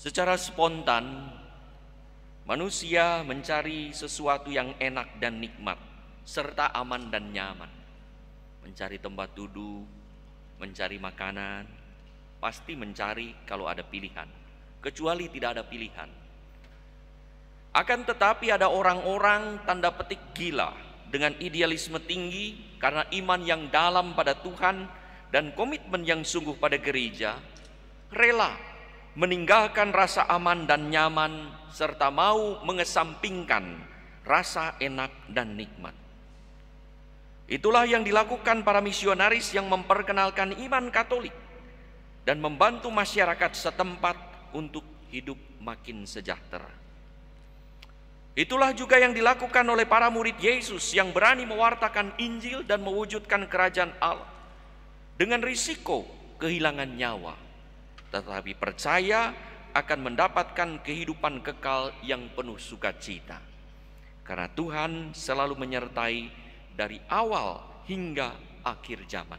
Secara spontan, manusia mencari sesuatu yang enak dan nikmat, serta aman dan nyaman. Mencari tempat duduk, mencari makanan, pasti mencari kalau ada pilihan. Kecuali tidak ada pilihan. Akan tetapi ada orang-orang tanda petik gila dengan idealisme tinggi karena iman yang dalam pada Tuhan dan komitmen yang sungguh pada gereja, rela meninggalkan rasa aman dan nyaman serta mau mengesampingkan rasa enak dan nikmat. Itulah yang dilakukan para misionaris yang memperkenalkan iman Katolik dan membantu masyarakat setempat untuk hidup makin sejahtera. Itulah juga yang dilakukan oleh para murid Yesus yang berani mewartakan Injil dan mewujudkan kerajaan Allah dengan risiko kehilangan nyawa, tetapi percaya akan mendapatkan kehidupan kekal yang penuh sukacita. Karena Tuhan selalu menyertai dari awal hingga akhir zaman.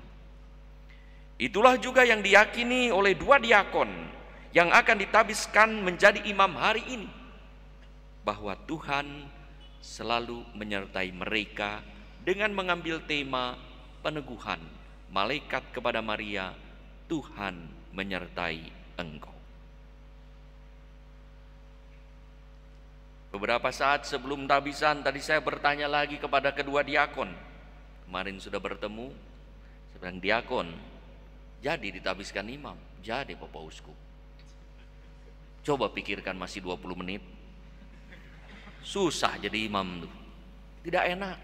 Itulah juga yang diyakini oleh 2 diakon yang akan ditabiskan menjadi imam hari ini, bahwa Tuhan selalu menyertai mereka dengan mengambil tema peneguhan malaikat kepada Maria, Tuhan menyertai engkau. Beberapa saat sebelum tabisan tadi saya bertanya lagi kepada kedua diakon. Kemarin sudah bertemu, saya bilang, diakon, jadi ditabiskan imam? Jadi Bapak Uskup. Coba pikirkan masih 20 menit. Susah jadi imam tuh. Tidak enak,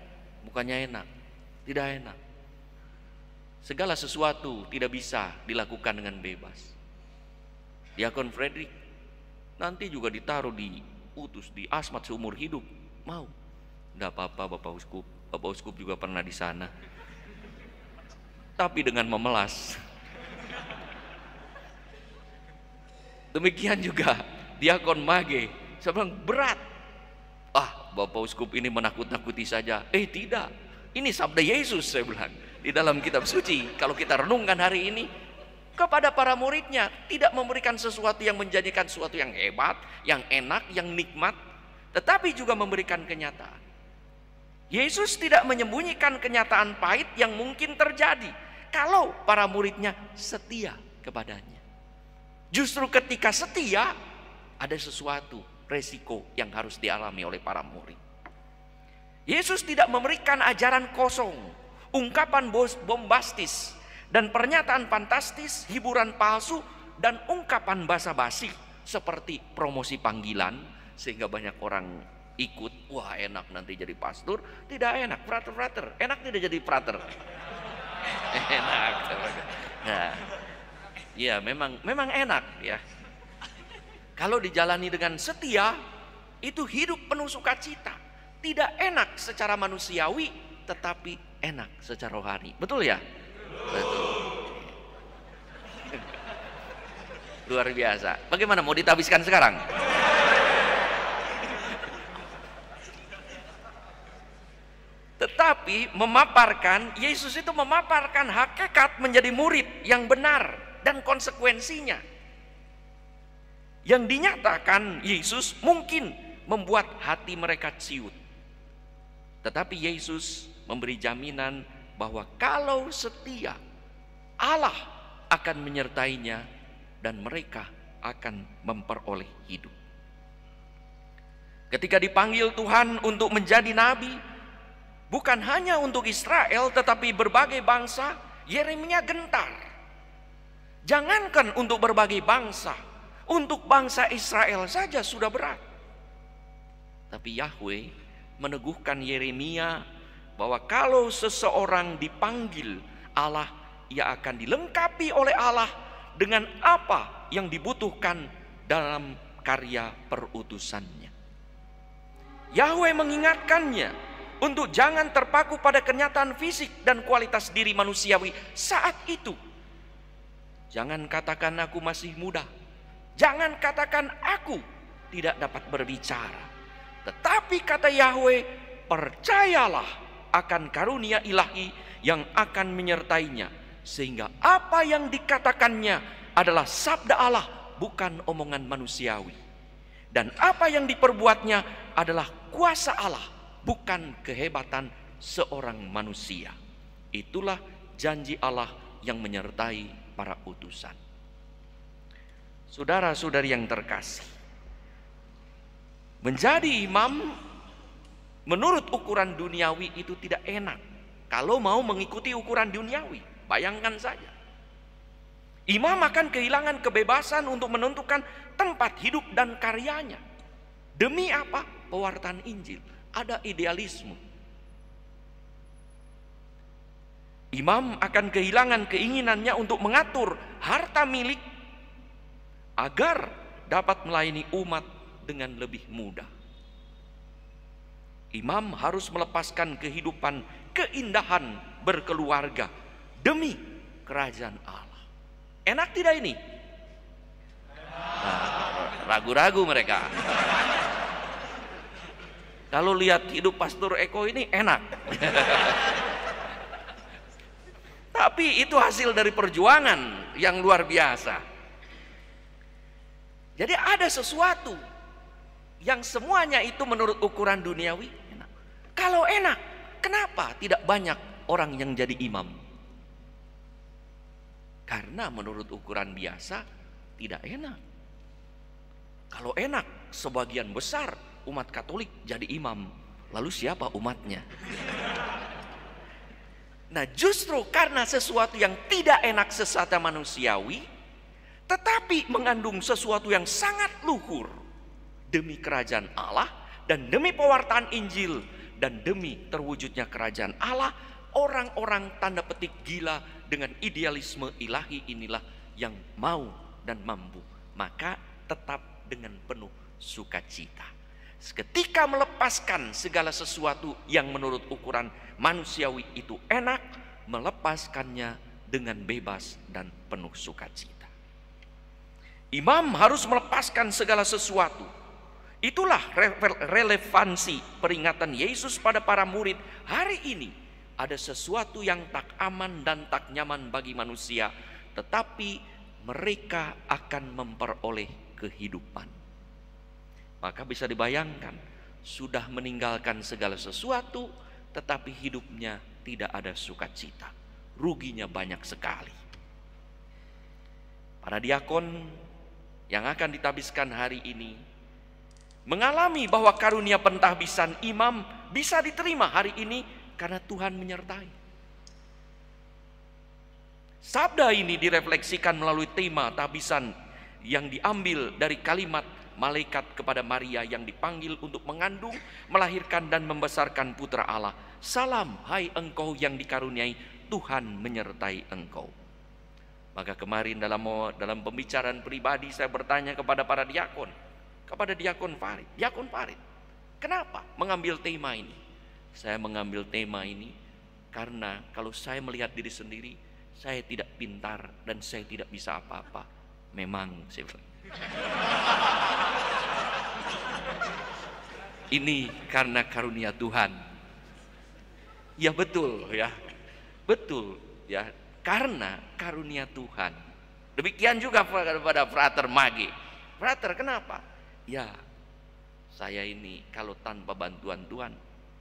bukannya enak, tidak enak. Segala sesuatu tidak bisa dilakukan dengan bebas. Diakon Frederick nanti juga ditaruh utus di asmat seumur hidup, mau? Tidak apa-apa Bapak Uskup. Bapak Uskup juga pernah di sana. Tapi dengan memelas. Demikian juga Diakon Mage. Saya bilang berat. Bapak Uskup ini menakut-nakuti saja. Tidak. Ini sabda Yesus, saya bilang, di dalam kitab suci. Kalau kita renungkan hari ini, kepada para muridnya tidak memberikan sesuatu yang menjadikan sesuatu yang hebat, yang enak, yang nikmat, tetapi juga memberikan kenyataan. Yesus tidak menyembunyikan kenyataan pahit yang mungkin terjadi kalau para muridnya setia kepadanya. Justru ketika setia, ada sesuatu resiko yang harus dialami oleh para murid. Yesus tidak memberikan ajaran kosong, ungkapan bombastis, dan pernyataan fantastis, hiburan palsu, dan ungkapan basa-basi seperti promosi panggilan sehingga banyak orang ikut. Wah, enak nanti jadi pastor. Tidak enak, frater. Enak tidak jadi frater. Enak. Nah, ya memang enak ya. Kalau dijalani dengan setia, itu hidup penuh sukacita. Tidak enak secara manusiawi, tetapi enak secara rohani. Betul ya? Betul. Luar biasa. Bagaimana, mau ditabiskan sekarang? Tetapi Yesus itu memaparkan hakikat menjadi murid yang benar dan konsekuensinya. Yang dinyatakan Yesus mungkin membuat hati mereka ciut. Tetapi Yesus memberi jaminan bahwa kalau setia, Allah akan menyertainya dan mereka akan memperoleh hidup. Ketika dipanggil Tuhan untuk menjadi nabi, bukan hanya untuk Israel tetapi berbagai bangsa, Yeremia gentar. Jangankan untuk berbagai bangsa, untuk bangsa Israel saja sudah berat. Tapi Yahweh meneguhkan Yeremia bahwa kalau seseorang dipanggil Allah, ia akan dilengkapi oleh Allah dengan apa yang dibutuhkan dalam karya perutusannya. Yahweh mengingatkannya untuk jangan terpaku pada kenyataan fisik dan kualitas diri manusiawi saat itu. Jangan katakan aku masih muda. Jangan katakan aku tidak dapat berbicara. Tetapi kata Yahweh, percayalah akan karunia ilahi yang akan menyertainya, sehingga apa yang dikatakannya adalah sabda Allah bukan omongan manusiawi. Dan apa yang diperbuatnya adalah kuasa Allah, bukan kehebatan seorang manusia. Itulah janji Allah yang menyertai para utusan. Saudara-saudari yang terkasih, menjadi imam menurut ukuran duniawi itu tidak enak. Kalau mau mengikuti ukuran duniawi, bayangkan saja. Imam akan kehilangan kebebasan untuk menentukan tempat hidup dan karyanya. Demi apa? Pewartaan Injil. Ada idealisme. Imam akan kehilangan keinginannya untuk mengatur harta milik agar dapat melayani umat dengan lebih mudah. Imam harus melepaskan kehidupan keindahan berkeluarga demi kerajaan Allah. Enak tidak ini? Ragu-ragu mereka. Kalau lihat hidup Pastor Eko ini enak. Tapi itu hasil dari perjuangan yang luar biasa. Jadi ada sesuatu yang semuanya itu menurut ukuran duniawi enak. Kalau enak, kenapa tidak banyak orang yang jadi imam? Karena menurut ukuran biasa tidak enak. Kalau enak, sebagian besar umat Katolik jadi imam. Lalu siapa umatnya? Nah, justru karena sesuatu yang tidak enak secara manusiawi, tetapi mengandung sesuatu yang sangat luhur demi kerajaan Allah dan demi pewartaan Injil dan demi terwujudnya kerajaan Allah, orang-orang tanda petik gila dengan idealisme ilahi inilah yang mau dan mampu, maka tetap dengan penuh sukacita. Ketika melepaskan segala sesuatu yang menurut ukuran manusiawi itu enak, melepaskannya dengan bebas dan penuh sukacita. Imam harus melepaskan segala sesuatu. Itulah relevansi peringatan Yesus pada para murid hari ini. Ada sesuatu yang tak aman dan tak nyaman bagi manusia, tetapi mereka akan memperoleh kehidupan. Maka bisa dibayangkan, sudah meninggalkan segala sesuatu, tetapi hidupnya tidak ada sukacita. Ruginya banyak sekali. Para diakon yang akan ditabiskan hari ini mengalami bahwa karunia pentahbisan imam bisa diterima hari ini karena Tuhan menyertai. Sabda ini direfleksikan melalui tema tahbisan yang diambil dari kalimat malaikat kepada Maria yang dipanggil untuk mengandung, melahirkan dan membesarkan putra Allah. Salam, hai engkau yang dikaruniai, Tuhan menyertai engkau. Maka kemarin dalam pembicaraan pribadi saya bertanya kepada para diakon, kepada diakon Farid, kenapa mengambil tema ini? Saya mengambil tema ini karena kalau saya melihat diri sendiri, saya tidak pintar dan saya tidak bisa apa-apa. Memang saya bilang, ini karena karunia Tuhan. Ya betul ya. Betul ya, karena karunia Tuhan. Demikian juga kepada Frater Mage. Frater, kenapa? Ya, saya ini kalau tanpa bantuan Tuhan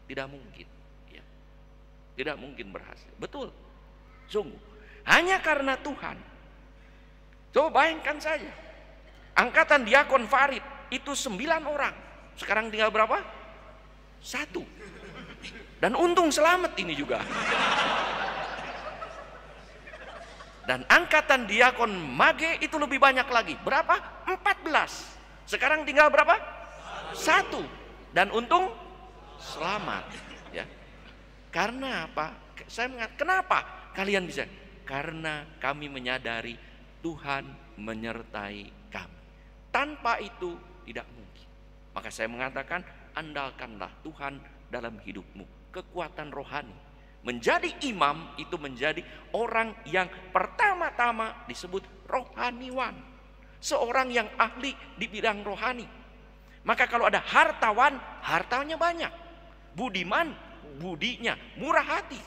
tidak mungkin ya. Tidak mungkin berhasil. Betul. Sungguh. Hanya karena Tuhan. Coba bayangkan saja. Angkatan diakon Farid itu 9 orang. Sekarang tinggal berapa? 1. Dan untung selamat ini juga. Dan angkatan diakon Mage itu lebih banyak lagi. Berapa? 14. Sekarang tinggal berapa? 1. Dan untung selamat. Ya. Karena apa? Saya mengatakan, kenapa kalian bisa? Karena kami menyadari Tuhan menyertai kami. Tanpa itu tidak mungkin. Maka saya mengatakan, andalkanlah Tuhan dalam hidupmu. Kekuatan rohani. Menjadi imam itu menjadi orang yang pertama-tama disebut rohaniwan. Seorang yang ahli di bidang rohani. Maka kalau ada hartawan, hartanya banyak. Budiman, budinya murah hati.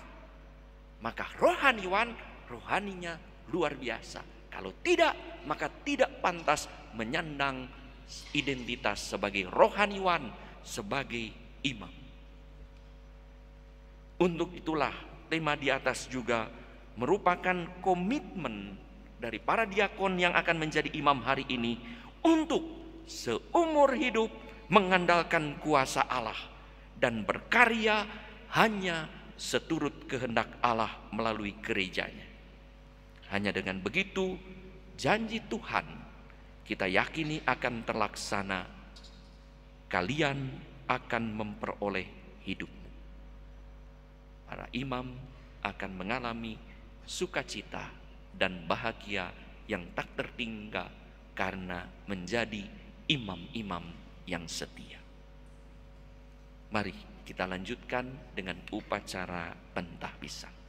Maka rohaniwan, rohaninya luar biasa. Kalau tidak, maka tidak pantas menyandang identitas sebagai rohaniwan, sebagai imam. Untuk itulah tema di atas juga merupakan komitmen dari para diakon yang akan menjadi imam hari ini untuk seumur hidup mengandalkan kuasa Allah dan berkarya hanya seturut kehendak Allah melalui gerejanya. Hanya dengan begitu janji Tuhan kita yakini akan terlaksana. Kalian akan memperoleh hidupmu. Para imam akan mengalami sukacita dan bahagia yang tak tertinggal karena menjadi imam-imam yang setia. Mari kita lanjutkan dengan upacara pentahbisan.